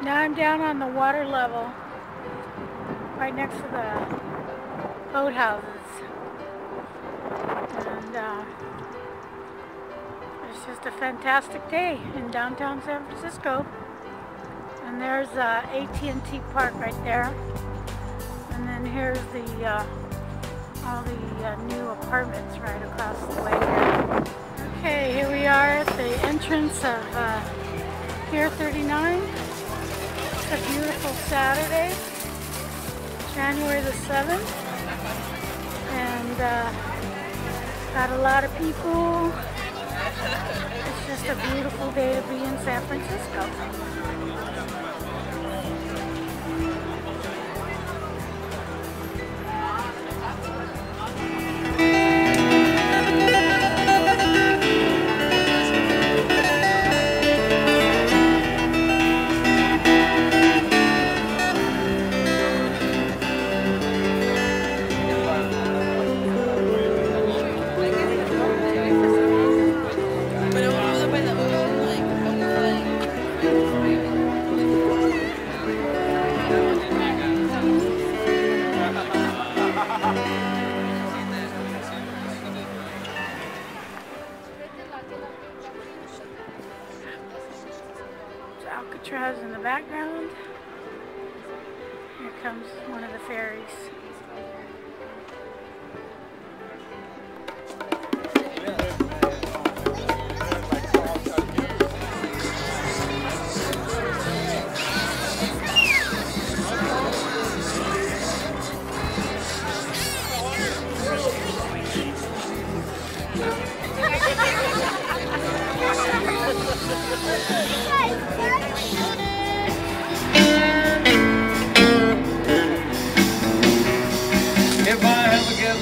Now I'm down on the water level, right next to the boathouses, and it's just a fantastic day in downtown San Francisco. And there's AT&T Park right there, and then here's the all the new apartments right across the way here. Okay, here we are at the entrance of Pier 39. It's a beautiful Saturday, January the 7th, and got a lot of people. It's just a beautiful day to be in San Francisco. Alcatraz in the background. Here comes one of the ferries.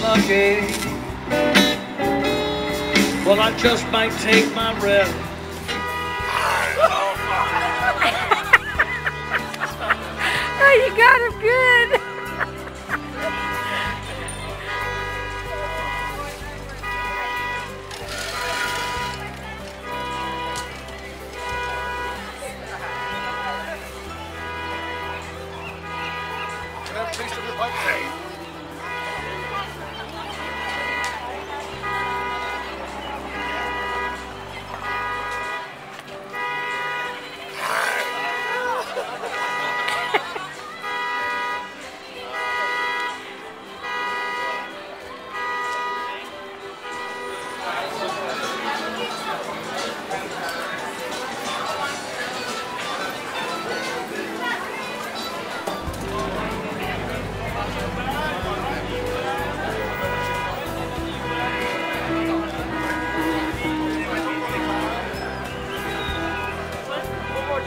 Lucky. Well, I just might take my rest. Oh, you got it good. Can I have a taste of your pipe?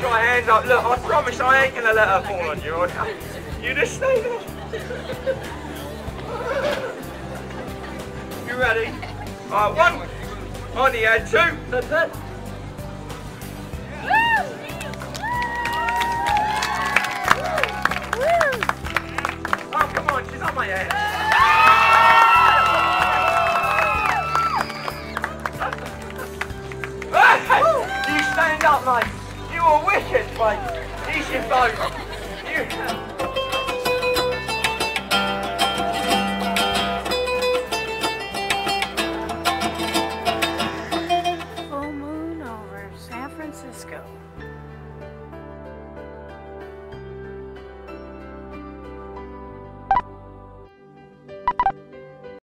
My hands up. Look, I promise I ain't gonna let her fall on you, okay? You just stay there. You ready? Alright, one. On the end, two. That's it. Oh, come on, she's on my head. You stand up, mate. You're wicked, mate. He's your boat. Full moon over San Francisco.